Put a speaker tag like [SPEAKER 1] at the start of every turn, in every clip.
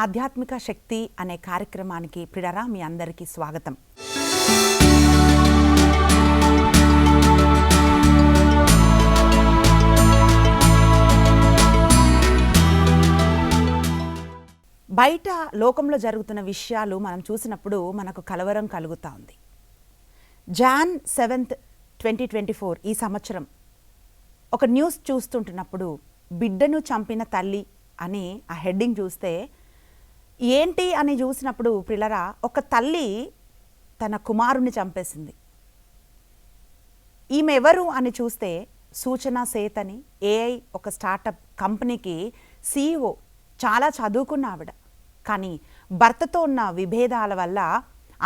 [SPEAKER 1] ఆధ్యాత్మిక శక్తి అనే కార్యక్రమానికి ప్రియులారా మీ అందరికీ స్వాగతం. బయట లోకంలో జరుగుతున్న విషయాలు మనం చూసినప్పుడు మనకు కలవరం కలుగుతూ ఉంది. జాన్ 7, 2024 ఈ సంవత్సరం ఒక న్యూస్ చూస్తుంటున్నప్పుడు బిడ్డను చంపిన తల్లి అని ఆ హెడ్డింగ్ చూస్తే ఏంటి అని చూసినప్పుడు ప్రియులారా, ఒక తల్లి తన కుమారుని చంపేసింది. ఈమె ఎవరు అని చూస్తే సూచన సేత్ అని ఏఐ ఒక స్టార్టప్ కంపెనీకి CEO, చాలా చదువుకున్న ఆవిడ. కానీ భర్తతో ఉన్న విభేదాల వల్ల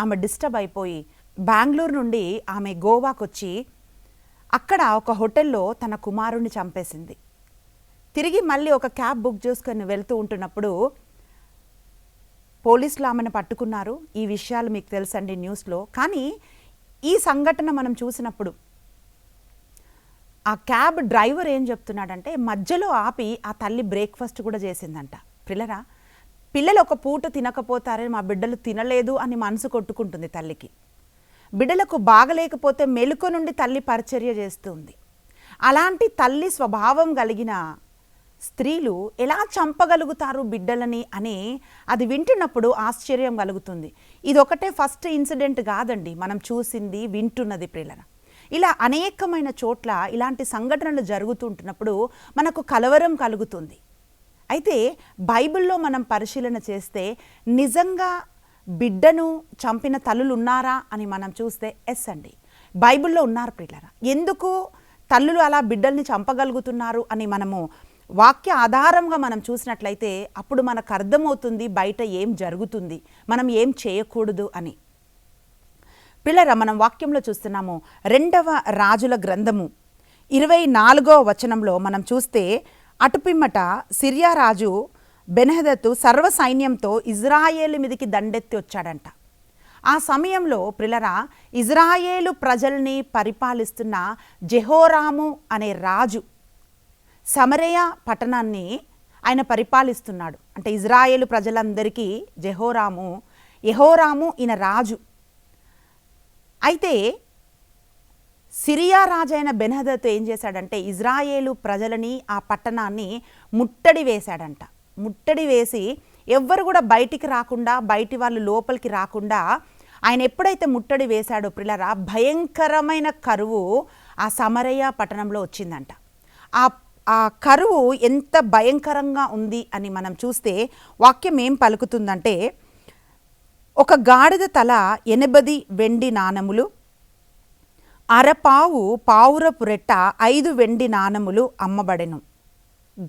[SPEAKER 1] ఆమె డిస్టర్బ్ అయిపోయి బెంగళూరు నుండి ఆమె గోవాకు వచ్చి అక్కడ ఒక హోటల్లో తన కుమారుని చంపేసింది. తిరిగి మళ్ళీ ఒక క్యాబ్ బుక్ చేసుకొని వెళ్తూ ఉంటున్నప్పుడు పోలీసులు ఆమెను పట్టుకున్నారు. ఈ విషయాలు మీకు తెలుసండి న్యూస్లో. కానీ ఈ సంఘటన మనం చూసినప్పుడు ఆ క్యాబ్ డ్రైవర్ ఏం చెప్తున్నాడంటే మధ్యలో ఆపి ఆ తల్లి బ్రేక్ఫాస్ట్ కూడా చేసిందంట. పిల్లలు ఒక పూట తినకపోతారని మా బిడ్డలు తినలేదు అని మనసు కొట్టుకుంటుంది తల్లికి. బిడ్డలకు బాగలేకపోతే మెలుక నుండి తల్లి పరిచర్య చేస్తుంది. అలాంటి తల్లి స్వభావం కలిగిన స్త్రీలు ఎలా చంపగలుగుతారు బిడ్డలని అని అది వింటున్నప్పుడు ఆశ్చర్యం కలుగుతుంది. ఇది ఒకటే ఫస్ట్ ఇన్సిడెంట్ కాదండి, మనం చూసింది వింటున్నది ప్రియులారా. ఇలా అనేకమైన చోట్ల ఇలాంటి సంఘటనలు జరుగుతుంటున్నప్పుడు మనకు కలవరం కలుగుతుంది. అయితే బైబిల్లో మనం పరిశీలన చేస్తే నిజంగా బిడ్డను చంపిన తల్లులు ఉన్నారా అని మనం చూస్తే ఎస్ అండి, బైబిల్లో ఉన్నారు ప్రియులారా. ఎందుకు తల్లులు అలా బిడ్డల్ని చంపగలుగుతున్నారు అని మనము వాక్య ఆధారంగా మనం చూసినట్లయితే అప్పుడు మనకు అర్థమవుతుంది బయట ఏం జరుగుతుంది, మనం ఏం చేయకూడదు అని. ప్రియులారా, మనం వాక్యంలో చూస్తున్నాము 2వ రాజుల గ్రంథము 24వ వచనంలో మనం చూస్తే అటుపిమ్మట సిరియా రాజు బెన్హదతు సర్వ సైన్యంతో ఇజ్రాయేలు మీదికి దండెత్తి వచ్చాడంట. ఆ సమయంలో ప్రియులారా, ఇజ్రాయేలు ప్రజల్ని పరిపాలిస్తున్న జెహోరాము అనే రాజు సమరయ పట్టణాన్ని ఆయన పరిపాలిస్తున్నాడు. అంటే ఇజ్రాయేలు ప్రజలందరికీ యెహోరాము ఈయన రాజు. అయితే సిరియా రాజైన బెన్హదతు ఏం చేశాడంటే ఇజ్రాయేలు ప్రజలని ఆ పట్టణాన్ని ముట్టడి వేశాడంట. ముట్టడి వేసి ఎవ్వరు కూడా బయటికి రాకుండా, బయటి వాళ్ళు లోపలికి రాకుండా ఆయన ఎప్పుడైతే ముట్టడి వేశాడో ప్రియులారా, భయంకరమైన కరువు ఆ సమరయ పట్టణంలో వచ్చిందంట. ఆ కరువు ఎంత భయంకరంగా ఉంది అని మనం చూస్తే వాక్యం ఏం పలుకుతుందంటే, ఒక గాడిద తల 80 వెండి నాణములు, అరపావు పావురపు రెట్ట 5 వెండి నాణములు అమ్మబడెను.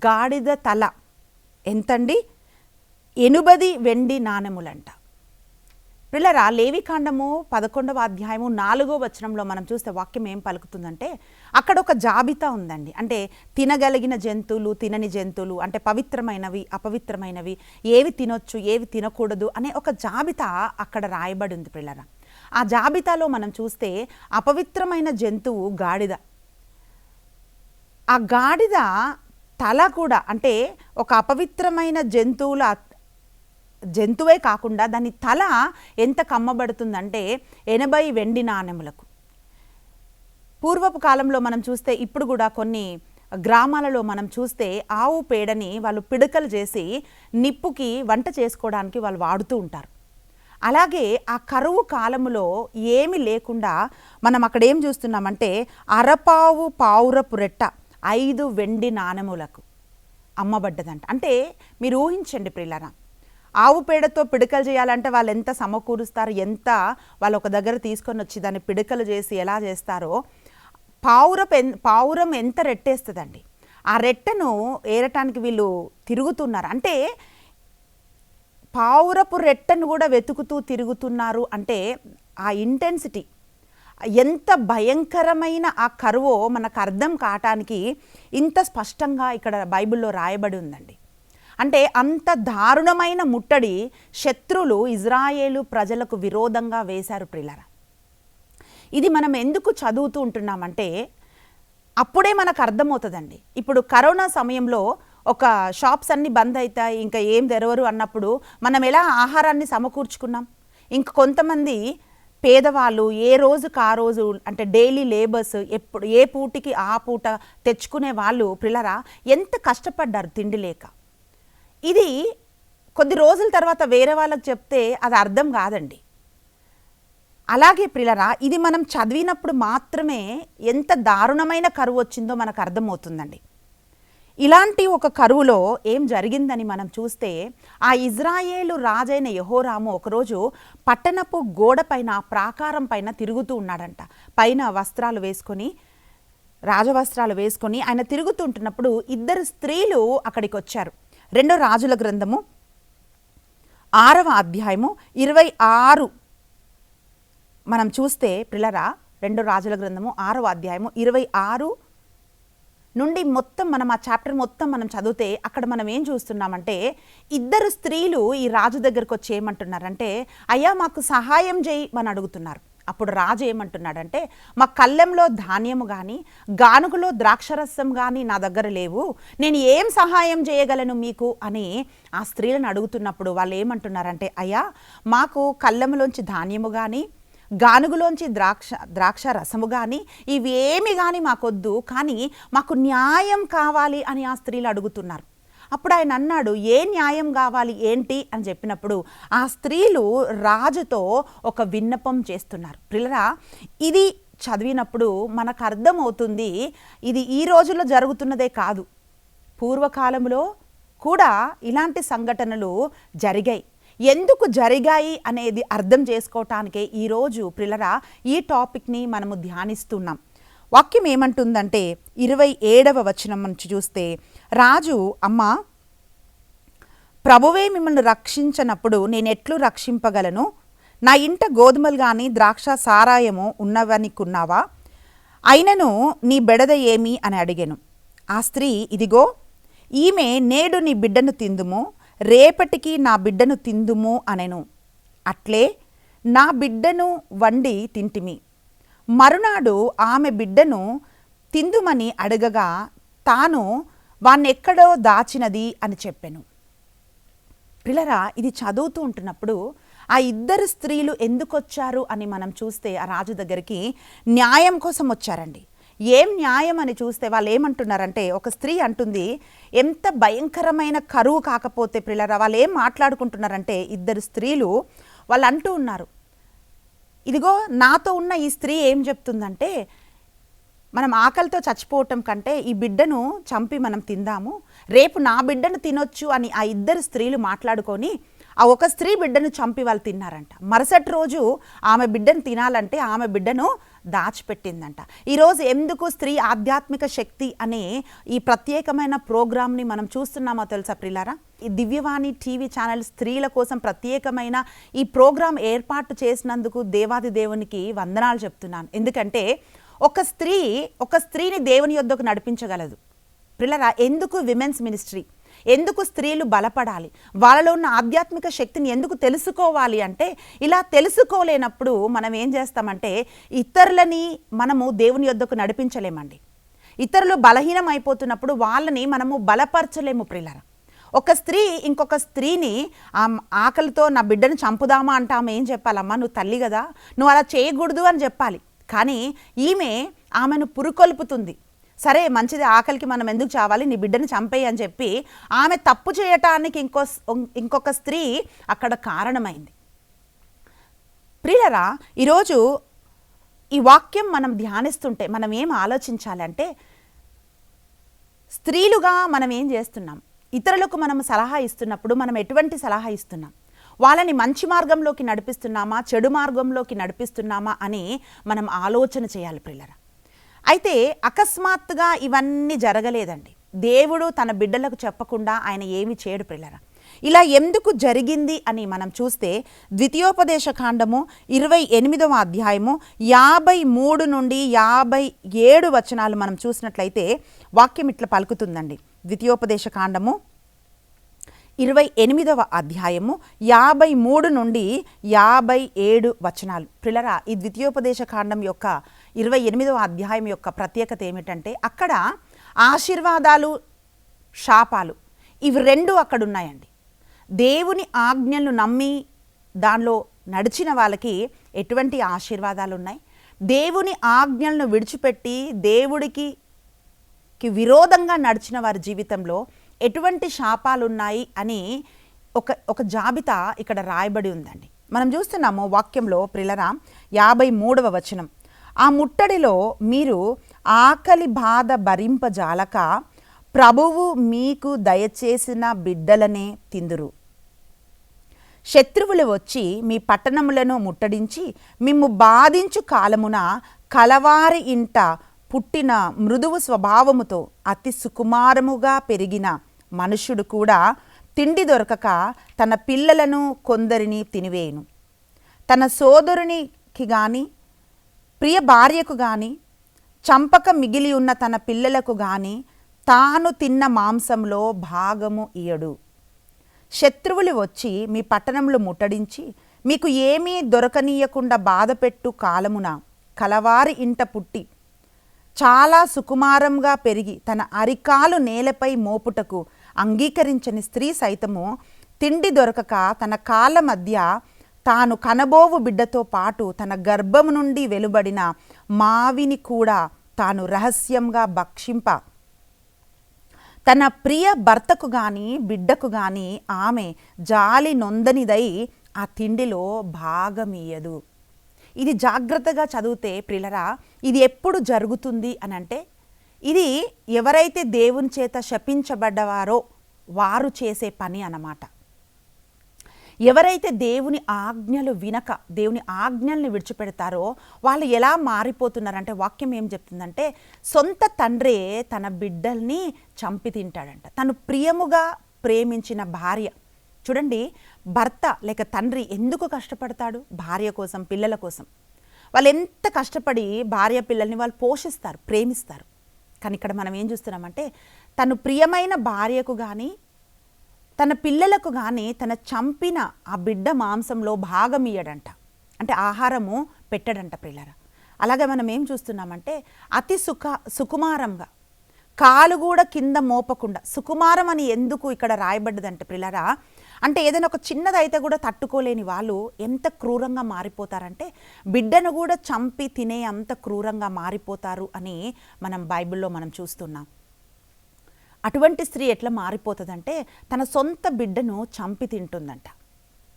[SPEAKER 1] గాడిద తల ఎంతండి? 80 వెండి నాణములంట. ప్రియులారా, లేవికాండము 11వ అధ్యాయము 4వ వచనంలో మనం చూస్తే వాక్యం ఏం పలుకుతుందంటే అక్కడ ఒక జాబితా ఉందండి. అంటే తినగలిగిన జంతువులు, తినని జంతువులు, అంటే పవిత్రమైనవి, అపవిత్రమైనవి, ఏవి తినొచ్చు, ఏవి తినకూడదు అనే ఒక జాబితా అక్కడ రాయబడి ఉంది ప్రియులారా. ఆ జాబితాలో మనం చూస్తే అపవిత్రమైన జంతువు గాడిద. ఆ గాడిద తల కూడా, అంటే ఒక అపవిత్రమైన జంతువే కాకుండా దాని తల ఎంత కమ్మబడుతుందంటే 80 వెండి నాణెములకు. పూర్వపు కాలంలో మనం చూస్తే ఇప్పుడు కూడా కొన్ని గ్రామాలలో మనం చూస్తే ఆవు పేడని వాళ్ళు పిడకలు చేసి నిప్పుకి వంట చేసుకోవడానికి వాళ్ళు వాడుతూ ఉంటారు. అలాగే ఆ కరువు కాలములో ఏమి లేకుండా మనం అక్కడ ఏం చూస్తున్నామంటే అరపావు పావురపు రెట్ట 5 వెండి నాణెములకు అమ్మబడ్డదంట. అంటే మీరు ఊహించండి ప్రియులారా, ఆవు పేడతో పిడకలు చేయాలంటే వాళ్ళు ఎంత సమకూరుస్తారు, ఎంత వాళ్ళు ఒక దగ్గర తీసుకొని వచ్చి దాన్ని పిడకలు చేసి ఎలా చేస్తారో, పావురం ఎంత రెట్టేస్తుందండి. ఆ రెట్టను ఏరటానికి వీళ్ళు తిరుగుతున్నారు. అంటే పావురపు రెట్టను కూడా వెతుకుతూ తిరుగుతున్నారు. అంటే ఆ ఇంటెన్సిటీ ఎంత భయంకరమైన ఆ కరువో మనకు అర్థం కావటానికి ఇంత స్పష్టంగా ఇక్కడ బైబిల్లో రాయబడి ఉందండి. అంటే అంత దారుణమైన ముట్టడి శత్రువులు ఇజ్రాయేలు ప్రజలకు విరోధంగా వేశారు ప్రియులారా. ఇది మనం ఎందుకు చదువుతూ ఉంటున్నామంటే అప్పుడే మనకు అర్థమవుతుందండి. ఇప్పుడు కరోనా సమయంలో ఒక షాప్స్ అన్నీ బంద్ అవుతాయి, ఇంకా ఏం తెరవరు అన్నప్పుడు మనం ఎలా ఆహారాన్ని సమకూర్చుకున్నాం? ఇంక కొంతమంది పేదవాళ్ళు ఏ రోజుకి ఆ రోజు అంటే డైలీ లేబర్స్ ఎప్పుడు ఏ పూటికి ఆ పూట తెచ్చుకునే వాళ్ళు ప్రిలరా ఎంత కష్టపడ్డారు తిండి లేక. ఇది కొద్ది రోజుల తర్వాత వేరే వాళ్ళకి చెప్తే అది అర్థం కాదండి. అలాగే ప్రిలరా ఇది మనం చదివినప్పుడు మాత్రమే ఎంత దారుణమైన కరువు వచ్చిందో మనకు అర్థమవుతుందండి. ఇలాంటి ఒక కరువులో ఏం జరిగిందని మనం చూస్తే, ఆ ఇజ్రాయేలు రాజైన యెహోరాము ఒకరోజు పట్టణపు గోడ పైన ప్రాకారం పైన తిరుగుతూ ఉన్నాడంట. పైన వస్త్రాలు వేసుకొని, రాజవస్త్రాలు వేసుకొని ఆయన తిరుగుతుంటున్నప్పుడు ఇద్దరు స్త్రీలు అక్కడికి వచ్చారు. 2 రాజుల గ్రంథము 6వ అధ్యాయము 26 మనం చూస్తే ప్రిలరా 2 రాజుల గ్రంథము 6వ అధ్యాయము 26 నుండి మొత్తం మనం ఆ చాప్టర్ మొత్తం మనం చదివితే అక్కడ మనం ఏం చూస్తున్నామంటే, ఇద్దరు స్త్రీలు ఈ రాజు దగ్గరకు వచ్చి ఏమంటున్నారంటే, అయ్యా మాకు సహాయం చేయి అని అడుగుతున్నారు. అప్పుడు రాజు ఏమంటున్నాడంటే, మా కళ్ళెంలో ధాన్యము కానీ గానుగులో ద్రాక్షరసం కానీ నా దగ్గర లేవు, నేను ఏం సహాయం చేయగలను మీకు అని ఆ స్త్రీలను అడుగుతున్నప్పుడు వాళ్ళు ఏమంటున్నారంటే, అయ్యా మాకు కళ్ళెంలోంచి ధాన్యము కానీ గానుగులోంచి ద్రాక్ష రసము కానీ ఇవేమి కానీ మాకొద్దు, కానీ మాకు న్యాయం కావాలి అని ఆ స్త్రీలు అడుగుతున్నారు. అప్పుడు ఆయన అన్నాడు, ఏ న్యాయం కావాలి ఏంటి అని చెప్పినప్పుడు ఆ స్త్రీలు రాజుతో ఒక విన్నపం చేస్తున్నారు. ప్రిలరా ఇది చదివినప్పుడు మనకు అర్థమవుతుంది, ఇది ఈ రోజుల్లో జరుగుతున్నదే కాదు, పూర్వకాలంలో కూడా ఇలాంటి సంఘటనలు జరిగాయి. ఎందుకు జరిగాయి అనేది అర్థం చేసుకోవటానికే ఈరోజు ప్రిలరా ఈ టాపిక్ని మనము ధ్యానిస్తున్నాం. వాక్యం ఏమంటుందంటే 27వ వచనం నుంచి చూస్తే, రాజు అమ్మా ప్రభువే మిమ్మల్ని రక్షించనప్పుడు నేను ఎట్లు రక్షింపగలను? నా ఇంట గోధుమలు కానీ ద్రాక్ష సారాయము ఉన్నవనికున్నావా? అయినను నీ బెడద ఏమి అని అడిగాను. ఆ స్త్రీ, ఇదిగో ఈమె నేడు నీ బిడ్డను తిందుము, రేపటికి నా బిడ్డను తిందుము అనెను. అట్లే నా బిడ్డను వండి తింటిమి. మరునాడు ఆమె బిడ్డను తిందుమని అడగగా తాను వాన్నెక్కడో దాచినది అని చెప్పెను. పిల్లరా ఇది చదువుతూ ఉంటున్నప్పుడు ఆ ఇద్దరు స్త్రీలు ఎందుకు వచ్చారు అని మనం చూస్తే, ఆ రాజు దగ్గరికి న్యాయం కోసం వచ్చారండి. ఏం న్యాయం అని చూస్తే వాళ్ళు ఏమంటున్నారంటే, ఒక స్త్రీ అంటుంది, ఎంత భయంకరమైన కరువు కాకపోతే ప్రిలరా వాళ్ళు ఏం మాట్లాడుకుంటున్నారంటే, ఇద్దరు స్త్రీలు వాళ్ళు అంటూ ఉన్నారు, ఇదిగో నాతో ఉన్న ఈ స్త్రీ ఏం చెప్తుందంటే, మనం ఆకలితో చచ్చిపోవటం కంటే ఈ బిడ్డను చంపి మనం తిందాము, రేపు నా బిడ్డను తినొచ్చు అని ఆ ఇద్దరు స్త్రీలు మాట్లాడుకొని ఆ ఒక స్త్రీ బిడ్డను చంపి వాళ్ళు తిన్నారంట. మరుసటి రోజు ఆమె బిడ్డను తినాలంటే ఆమె బిడ్డను దాచిపెట్టిందంట. ఈరోజు ఎందుకు స్త్రీ ఆధ్యాత్మిక శక్తి అనే ఈ ప్రత్యేకమైన ప్రోగ్రామ్ని మనం చూస్తున్నామో తెలుసా ప్రియులారా? ఈ దివ్యవాణి టీవీ ఛానల్ స్త్రీల కోసం ప్రత్యేకమైన ఈ ప్రోగ్రాం ఏర్పాటు చేసినందుకు దేవాది దేవునికి వందనాలు చెప్తున్నాను. ఎందుకంటే ఒక స్త్రీని దేవుని యొద్దకు నడిపించగలదు. ప్రియులారా, ఎందుకు విమెన్స్ మినిస్ట్రీ, ఎందుకు స్త్రీలు బలపడాలి, వాళ్ళలో ఉన్న ఆధ్యాత్మిక శక్తిని ఎందుకు తెలుసుకోవాలి అంటే, ఇలా తెలుసుకోలేనప్పుడు మనం ఏం చేస్తామంటే ఇతరులని మనము దేవుని యొద్దకు నడిపించలేమండి. ఇతరులు బలహీనం అయిపోతున్నప్పుడు వాళ్ళని మనము బలపరచలేము ప్రియులారా. ఒక స్త్రీ ఇంకొక స్త్రీని ఆకలితో నా బిడ్డను చంపుదామా అంటే ఆమె ఏం చెప్పాలమ్మా, నువ్వు తల్లి కదా, నువ్వు అలా చేయకూడదు అని చెప్పాలి. కానీ ఆమెను పురుకొల్పుతుంది. సరే మంచిది, ఆకలికి మనం ఎందుకు చావాలి, నీ బిడ్డను చంపేయి అని చెప్పి ఆమె తప్పు చేయటానికి ఇంకొక స్త్రీ అక్కడ కారణమైంది. ప్రియులరా, ఈరోజు ఈ వాక్యం మనం ధ్యానిస్తుంటే మనం ఏం ఆలోచించాలంటే, స్త్రీలుగా మనం ఏం చేస్తున్నాం, ఇతరులకు మనం సలహా ఇస్తున్నప్పుడు మనం ఎటువంటి సలహా ఇస్తున్నాం, వాళ్ళని మంచి మార్గంలోకి నడిపిస్తున్నామా చెడు మార్గంలోకి నడిపిస్తున్నామా అని మనం ఆలోచన చేయాలి ప్రియులరా. అయితే అకస్మాత్తుగా ఇవన్నీ జరగలేదండి. దేవుడు తన బిడ్డలకు చెప్పకుండా ఆయన ఏమి చేయడు ప్రియులారా. ఇలా ఎందుకు జరిగింది అని మనం చూస్తే, ద్వితీయోపదేశ కాండము 28వ అధ్యాయము 53 నుండి 57 వచనాలు మనం చూసినట్లయితే వాక్యం ఇట్లా పలుకుతుందండి. ద్వితీయోపదేశ కాండము 28వ అధ్యాయము 53 నుండి 57 వచనాలు. ప్రియులారా, ఈ ద్వితీయోపదేశ కాండం యొక్క 28వ అధ్యాయం యొక్క ప్రత్యేకత ఏమిటంటే, అక్కడ ఆశీర్వాదాలు శాపాలు ఇవి రెండు అక్కడ ఉన్నాయండి. దేవుని ఆజ్ఞలను నమ్మి దానిలో నడిచిన వాళ్ళకి ఎటువంటి ఆశీర్వాదాలు ఉన్నాయి, దేవుని ఆజ్ఞలను విడిచిపెట్టి దేవుడికి విరోధంగా నడిచిన వారి జీవితంలో ఎటువంటి శాపాలు ఉన్నాయి అని ఒక జాబితా ఇక్కడ రాయబడి ఉందండి. మనం చూస్తున్నాము వాక్యంలో ప్రిలరా 53వ వచనం, ఆ ముట్టడిలో మీరు ఆకలి బాధ భరింపజాలక ప్రభువు మీకు దయచేసిన బిడ్డలనే తిందురు. శత్రువులు వచ్చి మీ పట్టణములను ముట్టడించి మిమ్ము బాధించు కాలమున కలవారి ఇంట పుట్టిన మృదువు స్వభావముతో అతి సుకుమారముగా పెరిగిన మనుష్యుడు కూడా తిండి దొరకక తన పిల్లలను కొందరిని తినివేయును. తన సోదరునికి గాని ప్రియ భార్యకు గాని చంపక మిగిలి ఉన్న తన పిల్లలకు గాని తాను తిన్న మాంసంలో భాగము ఇయ్యడు. శత్రువులు వచ్చి మీ పట్టణంలో ముట్టడించి మీకు ఏమీ దొరకనీయకుండా బాధపెట్టు కాలమున కలవారి ఇంట పుట్టి చాలా సుకుమారంగా పెరిగి తన అరికాలు నేలపై మోపుటకు అంగీకరించని స్త్రీ సైతము తిండి దొరకక తన కాళ్ళ మధ్య తాను కనబోవు బిడ్డతో పాటు తన గర్భము నుండి వెలువడిన మావిని కూడా తాను రహస్యంగా భక్షింప తన ప్రియ భర్తకు గాని బిడ్డకు గాని ఆమె జాలి నొందనిదై ఆ తిండిలో భాగమియ్యదు. ఇది జాగ్రత్తగా చదివితే ప్రిలరా, ఇది ఎప్పుడు జరుగుతుంది అని అంటే, ఇది ఎవరైతే దేవుని చేత శపించబడ్డవారో వారు చేసే పని అన్నమాట. ఎవరైతే దేవుని ఆజ్ఞలు వినక దేవుని ఆజ్ఞల్ని విడిచిపెడతారో వాళ్ళు ఎలా మారిపోతున్నారంటే, వాక్యం ఏం చెప్తుందంటే, సొంత తండ్రే తన బిడ్డల్ని చంపి తింటాడంట. తను ప్రియముగా ప్రేమించిన భార్య, చూడండి, భర్త లేక తండ్రి ఎందుకు కష్టపడతాడు? భార్య కోసం, పిల్లల కోసం. వాళ్ళు ఎంత కష్టపడి భార్య పిల్లల్ని వాళ్ళు పోషిస్తారు, ప్రేమిస్తారు. కానీ ఇక్కడ మనం ఏం చూస్తున్నామంటే, తను ప్రియమైన భార్యకు కానీ తన పిల్లలకు కానీ తన చంపిన ఆ బిడ్డ మాంసంలో భాగం ఇయ్యడంట. అంటే ఆహారము పెట్టడంట పిల్లరా. అలాగే మనం ఏం చూస్తున్నామంటే, అతి సుకుమారంగా కాలు కూడా కింద మోపకుండా, సుకుమారం అని ఎందుకు ఇక్కడ రాయబడ్డదంటే పిల్లరా, అంటే ఏదైనా ఒక చిన్నదైతే కూడా తట్టుకోలేని వాళ్ళు ఎంత క్రూరంగా మారిపోతారంటే బిడ్డను కూడా చంపి తినే అంత క్రూరంగా మారిపోతారు అని మనం బైబిల్లో మనం చూస్తున్నాం. అటువంటి స్త్రీ ఎట్లా మారిపోతుందంటే తన సొంత బిడ్డను చంపి తింటుందంట.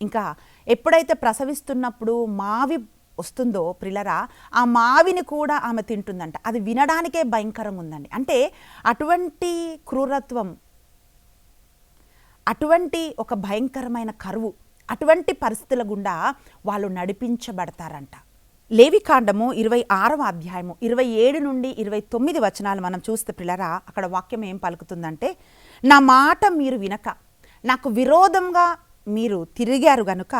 [SPEAKER 1] ఇంకా ఎప్పుడైతే ప్రసవిస్తున్నప్పుడు మావి వస్తుందో ప్రిలరా, ఆ మావిని కూడా ఆమె తింటుందంట. అది వినడానికే భయంకరం ఉందండి. అంటే అటువంటి క్రూరత్వం, అటువంటి ఒక భయంకరమైన కరువు, అటువంటి పరిస్థితుల గుండా వాళ్ళు నడిపించబడతారంట. లేవికాండము 26వ అధ్యాయము 27 నుండి 29 వచనాలు మనం చూస్తే పిల్లరా, అక్కడ వాక్యం ఏం పలుకుతుందంటే, నా మాట మీరు వినక నాకు విరోధంగా మీరు తిరిగారు గనుక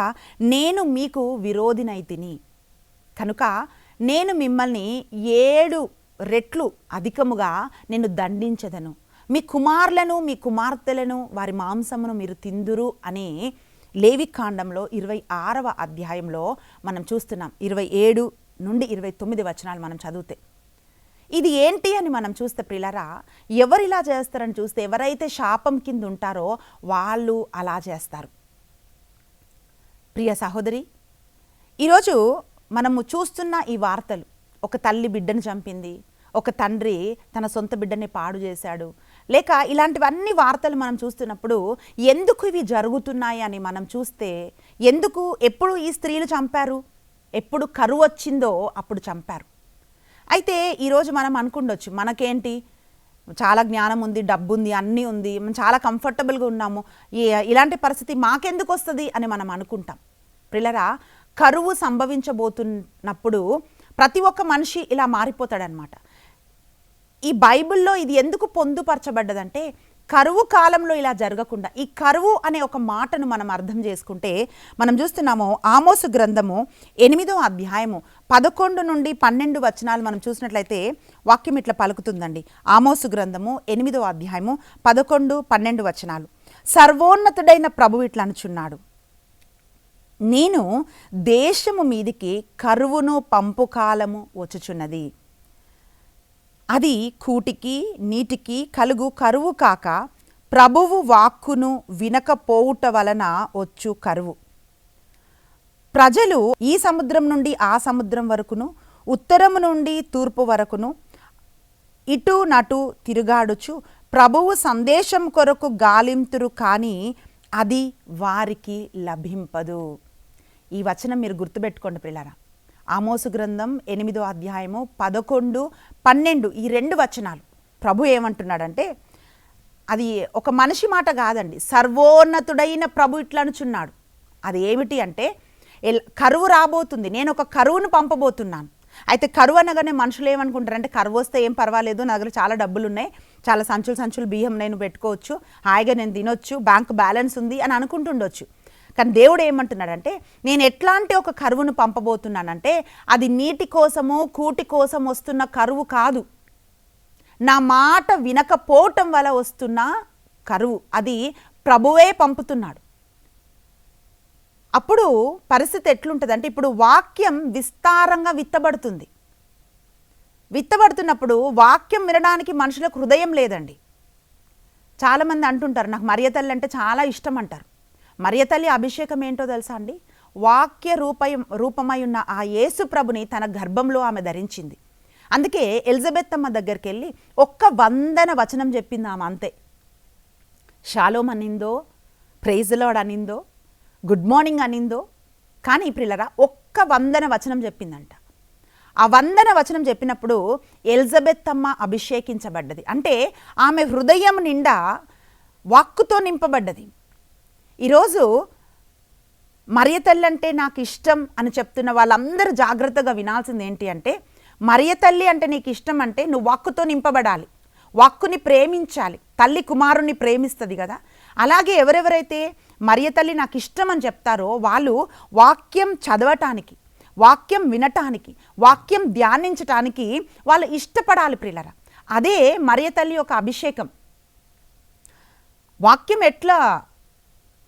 [SPEAKER 1] నేను మీకు విరోధినైతిని. కనుక నేను మిమ్మల్ని 7 రెట్లు అధికముగా నేను దండించదను. మీ కుమారులను మీ కుమార్తెలను వారి మాంసమును మీరు తిందురు అని లేవికాండంలో 26వ అధ్యాయంలో మనం చూస్తున్నాం. 27 నుండి 29 వచనాలు మనం చదివితే ఇది ఏంటి అని మనం చూస్తే ప్రిలరా, ఎవరు ఇలా చేస్తారని చూస్తే ఎవరైతే శాపం కింద ఉంటారో వాళ్ళు అలా చేస్తారు. ప్రియ సహోదరి, ఈరోజు మనము చూస్తున్న ఈ వార్తలు, ఒక తల్లి బిడ్డను చంపింది, ఒక తండ్రి తన సొంత బిడ్డని పాడు చేశాడు, లేక ఇలాంటివన్నీ వార్తలు మనం చూస్తున్నప్పుడు ఎందుకు ఇవి జరుగుతున్నాయి అని మనం చూస్తే, ఎందుకు ఎప్పుడు ఈ స్త్రీలు చంపారు? ఎప్పుడు కరువు వచ్చిందో అప్పుడు చంపారు. అయితే ఈరోజు మనం అనుకుండొచ్చు, మనకేంటి చాలా జ్ఞానం ఉంది, డబ్బు ఉంది, అన్నీ ఉంది, మనం చాలా కంఫర్టబుల్గా ఉన్నాము, ఇలాంటి పరిస్థితి మాకెందుకు వస్తుంది అని మనం అనుకుంటాం. పిల్లరా, కరువు సంభవించబోతున్నప్పుడు ప్రతి ఒక్క మనిషి ఇలా మారిపోతాడనమాట. ఈ బైబిల్లో ఇది ఎందుకు పొందుపరచబడ్డదంటే, కరువు కాలంలో ఇలా జరగకుండా, ఈ కరువు అనే ఒక మాటను మనం అర్థం చేసుకుంటే మనం చూస్తున్నాము. ఆమోసు గ్రంథము 8వ అధ్యాయము 11 నుండి 12 వచనాలు మనం చూసినట్లయితే వాక్యం ఇట్లా పలుకుతుందండి. ఆమోసు గ్రంథము 8వ అధ్యాయము 11, 12 వచనాలు. సర్వోన్నతుడైన ప్రభువు ఇట్లా అనుచున్నాడు, నేను దేశము మీదికి కరువును పంపు కాలము వచ్చుచున్నది. అది కూటికి నీటికి కలుగు కరువు కాక ప్రభువు వాక్కును వినకపోవుట వలన వచ్చు కరువు. ప్రజలు ఈ సముద్రం నుండి ఆ సముద్రం వరకును, ఉత్తరము నుండి తూర్పు వరకును ఇటు నటు తిరుగాడుచు ప్రభువు సందేశం కొరకు గాలింతురు, కానీ అది వారికి లభింపదు. ఈ వచనం మీరు గుర్తుపెట్టుకోండి పిల్లరా. ఆమోసు గ్రంథం 8వ అధ్యాయము 11, 12 ఈ 2 వచనాలు ప్రభు ఏమంటున్నాడంటే, అది ఒక మనిషి మాట కాదండి, సర్వోన్నతుడైన ప్రభు ఇట్లా అనుచున్నాడు. అది ఏమిటి అంటే, కరువు రాబోతుంది, నేను ఒక కరువును పంపబోతున్నాను. అయితే కరువు అనగానే మనుషులు ఏమనుకుంటారంటే, కరువు వస్తే ఏం పర్వాలేదు, నా దగ్గర చాలా డబ్బులు ఉన్నాయి, చాలా సంచులు బియ్యం నేను పెట్టుకోవచ్చు, హాయిగా నేను తినొచ్చు, బ్యాంక్ బ్యాలెన్స్ ఉంది అని అనుకుంటుండొచ్చు. కానీ దేవుడు ఏమంటున్నాడంటే, నేను ఎట్లాంటి ఒక కరువును పంపబోతున్నానంటే, అది నీటి కోసము కూటి కోసం వస్తున్న కరువు కాదు, నా మాట వినకపోవటం వల్ల వస్తున్న కరువు. అది ప్రభువే పంపుతున్నాడు. అప్పుడు పరిస్థితి ఎట్లుంటుందంటే, ఇప్పుడు వాక్యం విస్తారంగా విత్తబడుతున్నప్పుడు వాక్యం వినడానికి మనుషులకు హృదయం లేదండి. చాలామంది అంటుంటారు, నాకు మరియతల్లి అంటే చాలా ఇష్టం అంటారు. మరియతల్లి అభిషేకం ఏంటో తెలుసా అండి? వాక్య రూపమై ఉన్న ఆ యేసు ప్రభుని తన గర్భంలో ఆమె ధరించింది. అందుకే ఎలిజబెత్ అమ్మ దగ్గరికి వెళ్ళి 100 వచనం చెప్పింది ఆమె, అంతే. షాలోమ్ అనిందో, ప్రైజ్ లార్డ్ అనిందో, గుడ్ మార్నింగ్ అనిందో, కానీ ప్రియులారా 100 వచనం చెప్పిందంట. ఆ 100 వచనం చెప్పినప్పుడు ఎలిజబెత్ అమ్మ అభిషేకించబడ్డది. అంటే ఆమె హృదయం నిండా వాక్కుతో నింపబడ్డది. ఈరోజు మరియతల్లి అంటే నాకు ఇష్టం అని చెప్తున్న వాళ్ళందరూ జాగ్రత్తగా వినాల్సింది ఏంటి అంటే, మరియతల్లి అంటే నీకు ఇష్టం అంటే నువ్వు వాక్కుతో నింపబడాలి, వాక్కుని ప్రేమించాలి. తల్లి కుమారుణ్ణి ప్రేమిస్తుంది కదా, అలాగే ఎవరెవరైతే మరియతల్లి నాకు ఇష్టం అని చెప్తారో వాళ్ళు వాక్యం చదవటానికి, వాక్యం వినటానికి, వాక్యం ధ్యానించటానికి వాళ్ళు ఇష్టపడాలి ప్రియులరా. అదే మరియతల్లి యొక్క అభిషేకం. వాక్యం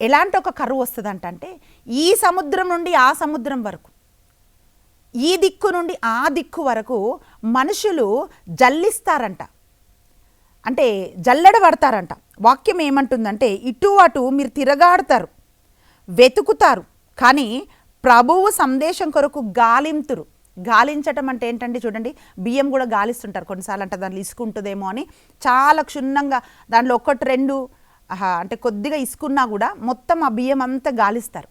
[SPEAKER 1] ఎలాంటి ఒక కరువు వస్తుందంటే, ఈ సముద్రం నుండి ఆ సముద్రం వరకు, ఈ దిక్కు నుండి ఆ దిక్కు వరకు మనుషులు జల్లిస్తారంట, అంటే జల్లెడబడతారంట. వాక్యం ఏమంటుందంటే, ఇటు అటు మీరు తిరగాడతారు, వెతుకుతారు, కానీ ప్రభువు సందేశం కొరకు గాలింతురు. గాలించటం అంటే ఏంటంటే, చూడండి, బియ్యం కూడా గాలిస్తుంటారు కొన్నిసార్లు, అంటే దాంట్లో ఇసుకుంటుందేమో అని చాలా క్షుణ్ణంగా, దాంట్లో 1-2 అంటే కొద్దిగా ఇసుకున్నా కూడా మొత్తం ఆ బియ్యం అంతా గాలిస్తారు.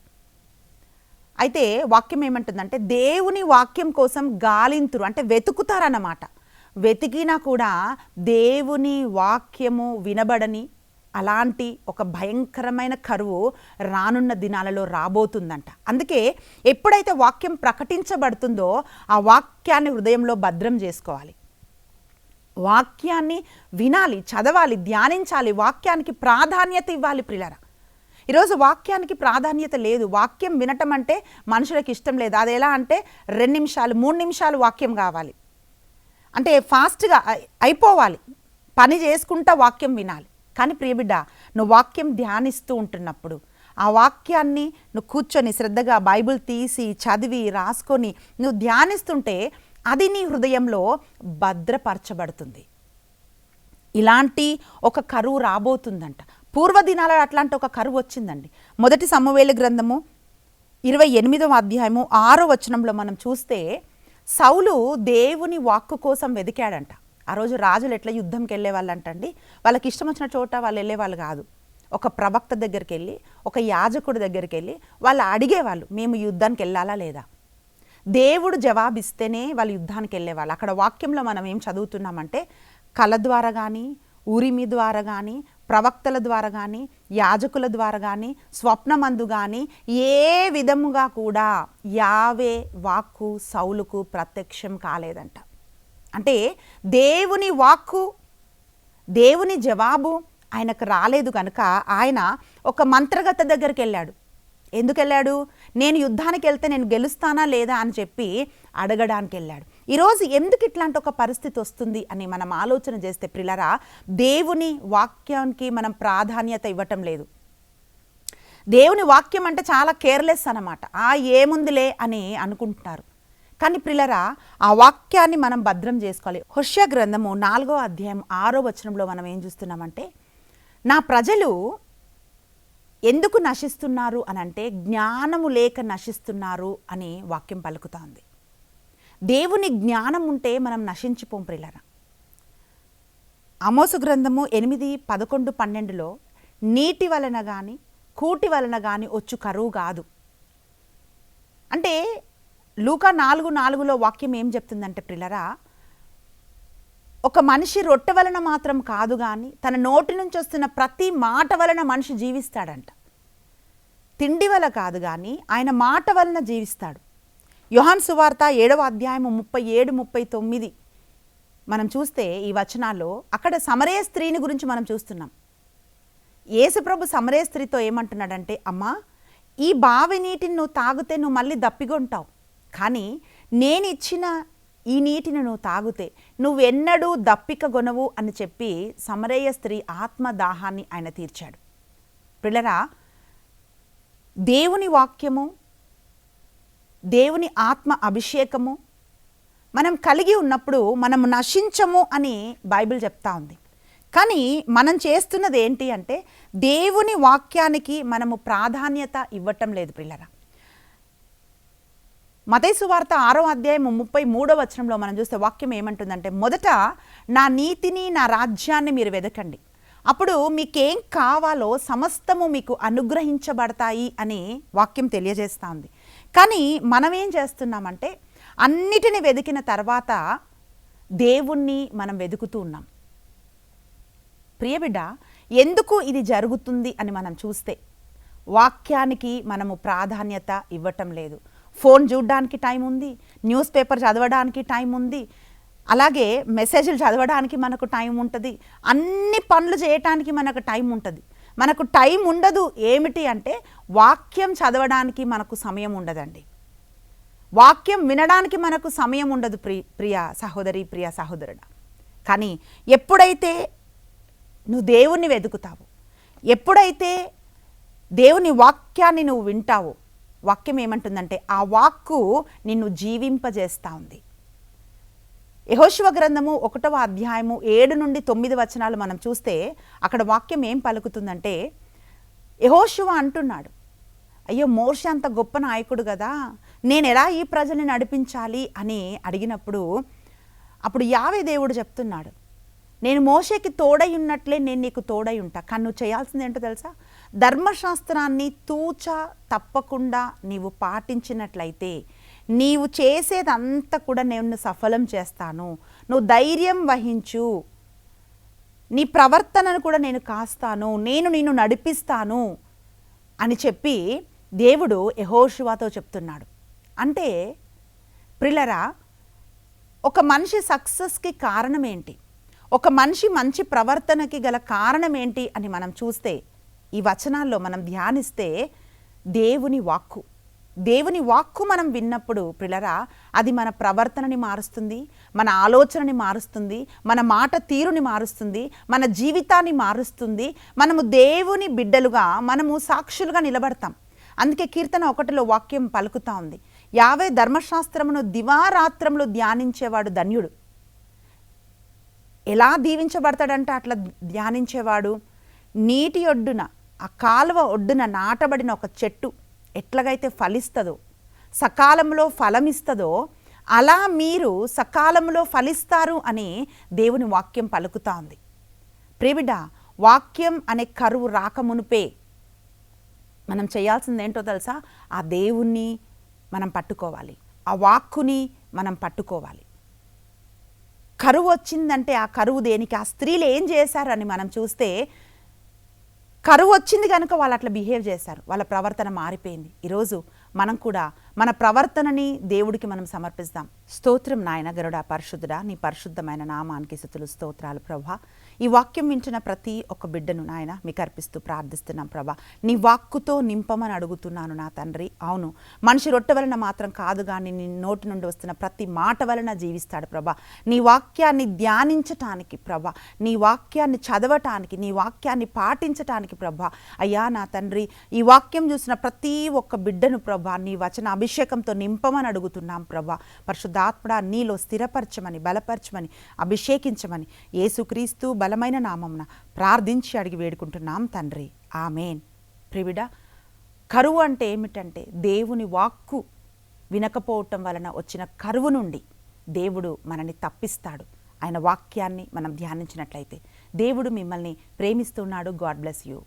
[SPEAKER 1] అయితే వాక్యం ఏమంటుందంటే, దేవుని వాక్యం కోసం గాలింతురు అంటే వెతుకుతారన్నమాట. వెతికినా కూడా దేవుని వాక్యము వినబడని అలాంటి ఒక భయంకరమైన కరువు రానున్న దినాలలో రాబోతుందంట. అందుకే ఎప్పుడైతే వాక్యం ప్రకటించబడుతుందో ఆ వాక్యాన్ని హృదయంలో భద్రం చేసుకోవాలి, వాక్యాన్ని వినాలి, చదవాలి, ధ్యానించాలి, వాక్యానికి ప్రాధాన్యత ఇవ్వాలి ప్రియులారా. ఈరోజు వాక్యానికి ప్రాధాన్యత లేదు. వాక్యం వినటం అంటే మనుషులకు ఇష్టం లేదు. అది ఎలా అంటే 2 నిమిషాలు 3 నిమిషాలు వాక్యం కావాలి, అంటే ఫాస్ట్గా అయిపోవాలి, పని చేసుకుంటా వాక్యం వినాలి. కానీ ప్రియబిడ్డ, నువ్వు వాక్యం ధ్యానిస్తూ ఉంటున్నప్పుడు ఆ వాక్యాన్ని నువ్వు కూర్చొని శ్రద్ధగా బైబిల్ తీసి చదివి రాసుకొని నువ్వు ధ్యానిస్తుంటే అది నీ హృదయంలో భద్రపరచబడుతుంది. ఇలాంటి ఒక కరువు రాబోతుందంట. పూర్వదినాలలో అట్లాంటి ఒక కరువు వచ్చిందండి. 1 సమూయేలు గ్రంథము 28వ అధ్యాయము 6వ వచనంలో మనం చూస్తే, సౌలు దేవుని వాక్కు కోసం వెతికాడంట. ఆ రోజు రాజులు ఎట్లా యుద్ధంకి వెళ్ళే వాళ్ళు అంటండి, వాళ్ళకి ఇష్టం వచ్చిన చోట వాళ్ళు వెళ్ళేవాళ్ళు కాదు. ఒక ప్రవక్త దగ్గరికి వెళ్ళి, ఒక యాజకుడి దగ్గరికి వెళ్ళి వాళ్ళు అడిగేవాళ్ళు, మేము యుద్ధానికి వెళ్ళాలా లేదా. దేవుడు జవాబిస్తేనే వాళ్ళు యుద్ధానికి వెళ్ళేవాళ్ళు. అక్కడ వాక్యంలో మనం ఏం చదువుతున్నామంటే, కళ ద్వారా కానీ, ఊరిమి ద్వారా కానీ, ప్రవక్తల ద్వారా కానీ, యాజకుల ద్వారా కానీ, స్వప్నమందు కానీ ఏ విధముగా కూడా యావే వాక్కు సౌలుకు ప్రత్యక్షం కాలేదంట. అంటే దేవుని వాక్కు, దేవుని జవాబు ఆయనకు రాలేదు కనుక ఆయన ఒక మంత్రగత దగ్గరికి వెళ్ళాడు. ఎందుకు వెళ్ళాడు? నేను యుద్ధానికి వెళ్తే నేను గెలుస్తానా లేదా అని చెప్పి అడగడానికి వెళ్ళాడు. ఈరోజు ఎందుకు ఇట్లాంటి ఒక పరిస్థితి వస్తుంది అని మనం ఆలోచన చేస్తే ప్రియులారా, దేవుని వాక్యానికి మనం ప్రాధాన్యత ఇవ్వటం లేదు. దేవుని వాక్యం అంటే చాలా కేర్లెస్ అన్నమాట. ఏముందిలే అని అనుకుంటున్నారు. కానీ ప్రియులారా, ఆ వాక్యాన్ని మనం భద్రం చేసుకోవాలి. హోషేయ గ్రంథము 4వ అధ్యాయం 6వ వచనంలో మనం ఏం చూస్తున్నామంటే, నా ప్రజలు ఎందుకు నశిస్తున్నారు అని అంటే జ్ఞానము లేక నశిస్తున్నారు అని వాక్యం పలుకుతోంది. దేవుని జ్ఞానం ఉంటే మనం నశించిపోం ప్రియులారా. ఆమోసు గ్రంథము 8, 11, 12లో నీటి వలన కానీ కూటి వలన కానీ వచ్చు కరువు కాదు అంటే, లూకా 4:4లో వాక్యం ఏం చెప్తుందంటే ప్రియులారా, ఒక మనిషి రొట్టె వలన మాత్రం కాదు కానీ తన నోటి నుంచి వస్తున్న ప్రతి మాట వలన మనిషి జీవిస్తాడంట. తిండి వల్ల కాదు కానీ ఆయన మాట వలన జీవిస్తాడు. యోహాను సువార్త 7వ అధ్యాయము 37, 39 మనం చూస్తే ఈ వచనాల్లో అక్కడ సమరయ స్త్రీని గురించి మనం చూస్తున్నాం. యేసుప్రభు సమరయ స్త్రీతో ఏమంటున్నాడంటే, అమ్మా, ఈ బావి నీటిని నువ్వు తాగితే నువ్వు మళ్ళీ దప్పిగొంటావు, కానీ నేను ఇచ్చిన ఈ నీటిని నువ్వు తాగితే నువ్వెన్నడూ దప్పిక గొనవు అని చెప్పి సమరయ స్త్రీ ఆత్మదాహాన్ని ఆయన తీర్చాడు. పిల్లరా, దేవుని వాక్యము, దేవుని ఆత్మ అభిషేకము మనం కలిగి ఉన్నప్పుడు మనం నశించము అని బైబిల్ చెప్తా ఉంది. కానీ మనం చేస్తున్నది ఏంటి అంటే దేవుని వాక్యానికి మనము ప్రాధాన్యత ఇవ్వటం లేదు పిల్లరా. మత్తయి సువార్త 6వ అధ్యాయం 33వ వచనంలో మనం చూస్తే వాక్యం ఏమంటుందంటే, మొదట నా నీతిని నా రాజ్యాన్ని మీరు వెదకండి, అప్పుడు మీకేం కావాలో సమస్తము మీకు అనుగ్రహించబడతాయి అని వాక్యం తెలియజేస్తూ ఉంది. కానీ మనం ఏం చేస్తున్నామంటే అన్నిటిని వెతికిన తర్వాత దేవుణ్ణి మనం వెతుకుతూ ఉన్నాం. ప్రియబిడ్డ, ఎందుకు ఇది జరుగుతుంది అని మనం చూస్తే వాక్యానికి మనము ప్రాధాన్యత ఇవ్వటం లేదు. ఫోన్ చూడడానికి టైం ఉంది, న్యూస్ పేపర్ చదవడానికి టైం ఉంది, అలాగే మెసేజ్లు చదవడానికి మనకు టైం ఉంటుంది, అన్ని పనులు చేయటానికి మనకు టైం ఉంటుంది. మనకు టైం ఉండదు ఏమిటి అంటే వాక్యం చదవడానికి మనకు సమయం ఉండదండి. వాక్యం వినడానికి మనకు సమయం ఉండదు ప్రియ సహోదరి, ప్రియ సహోదరుడా. కానీ ఎప్పుడైతే నువ్వు దేవుణ్ణి వెతుకుతావు, ఎప్పుడైతే దేవుని వాక్యాన్ని నువ్వు వింటావో, వాక్యం ఏమంటుందంటే ఆ వాక్కు నిన్ను జీవింపజేస్తూ ఉంది. యెహోషువ గ్రంథము 1వ అధ్యాయము 7 నుండి 9 వచనాలు మనం చూస్తే అక్కడ వాక్యం ఏం పలుకుతుందంటే, యెహోషువ అంటున్నాడు, అయ్యో, మోషే అంత గొప్ప నాయకుడు కదా, నేను ఎలా ఈ ప్రజల్ని నడిపించాలి అని అడిగినప్పుడు అప్పుడు యావే దేవుడు చెప్తున్నాడు, నేను మోషేకి తోడై ఉన్నట్లే నేను నీకు తోడై ఉంటా. కానీ నువ్వు చేయాల్సింది ఏంటో తెలుసా? ధర్మశాస్త్రాన్ని తూచ తప్పకుండా నీవు పాటించినట్లయితే నీవు చేసేదంతా కూడా నేను సఫలం చేస్తాను, నువ్వు ధైర్యం వహించు, నీ ప్రవర్తనను కూడా నేను కాస్తాను, నేను నిన్ను నడిపిస్తాను అని చెప్పి దేవుడు యెహోషువతో చెప్తున్నాడు. అంటే ప్రియులారా, ఒక మనిషి సక్సెస్కి కారణం ఏంటి, ఒక మనిషి మంచి ప్రవర్తనకి గల కారణం ఏంటి అని మనం చూస్తే ఈ వచనాల్లో మనం ధ్యానిస్తే దేవుని వాక్కు, దేవుని వాక్కు మనం విన్నప్పుడు ప్రియులారా, అది మన ప్రవర్తనని మారుస్తుంది, మన ఆలోచనని మారుస్తుంది, మన మాట తీరుని మారుస్తుంది, మన జీవితాన్ని మారుస్తుంది. మనము దేవుని బిడ్డలుగా, మనము సాక్షులుగా నిలబడతాం. అందుకే కీర్తన 1లో వాక్యం పలుకుతా ఉంది, యావే ధర్మశాస్త్రమును దివారాత్రములు ధ్యానించేవాడు ధన్యుడు. ఎలా దీవించబడతాడంటే అట్లా ధ్యానించేవాడు నీటి ఒడ్డున, ఆ కాలువ ఒడ్డున నాటబడిన ఒక చెట్టు ఎట్లాగైతే ఫలిస్తుందో, సకాలంలో ఫలమిస్తుందో, అలా మీరు సకాలంలో ఫలిస్తారు అని దేవుని వాక్యం పలుకుతా ఉంది. ప్రియబిడ్డ, వాక్యం అనే కరువు రాకమునుపే మనం చేయాల్సింది ఏంటో తెలుసా? ఆ దేవుణ్ణి మనం పట్టుకోవాలి, ఆ వాక్కుని మనం పట్టుకోవాలి. కరువు వచ్చిందంటే ఆ కరువు దేనికి? ఆ స్త్రీలు ఏం చేశారని మనం చూస్తే కరువు వచ్చింది కనుక వాళ్ళు అట్లా బిహేవ్ చేశారు, వాళ్ళ ప్రవర్తన మారిపోయింది. ఈరోజు మనం కూడా మన ప్రవర్తనని దేవుడికి మనం సమర్పిస్తాం. స్తోత్రం నాయన గరుడా, పరిశుద్ధుడా, నీ పరిశుద్ధమైన నామానికి స్తుతులు, స్తోత్రాలు ప్రభా. ఈ వాక్యం వింటున్న ప్రతి ఒక్క బిడ్డను నాయన మీకు అర్పిస్తూ ప్రార్థిస్తున్నాం ప్రభా. నీ వాక్కుతో నింపమని అడుగుతున్నాను నా తండ్రి. అవును, మనిషి రొట్టె వలన మాత్రం కాదు కానీ నీ నోటి నుండి వస్తున్న ప్రతి మాట వలన జీవిస్తాడు ప్రభా. నీ వాక్యాన్ని ధ్యానించటానికి ప్రభా, నీ వాక్యాన్ని చదవటానికి, నీ వాక్యాన్ని పాటించటానికి ప్రభా. అయ్యా నా తండ్రి, ఈ వాక్యం చూసిన ప్రతి ఒక్క బిడ్డను ప్రభా నీ వచన అభిషేకంతో నింపమని అడుగుతున్నాం ప్రభా. పరిశుద్ధాత్మడా, నీలో స్థిరపరచమని, బలపరచమని, అభిషేకించమని యేసుక్రీస్తు బలమైన నామమున ప్రార్థించి అడిగి వేడుకుంటున్నాం తండ్రి, ఆమేన్. ప్రివిడ, కరువు అంటే ఏమిటంటే దేవుని వాక్కు వినకపోవటం వలన వచ్చిన కరువు నుండి దేవుడు మనని తప్పిస్తాడు. ఆయన వాక్యాన్ని మనం ధ్యానించినట్లయితే దేవుడు మిమ్మల్ని ప్రేమిస్తున్నాడు. God bless you.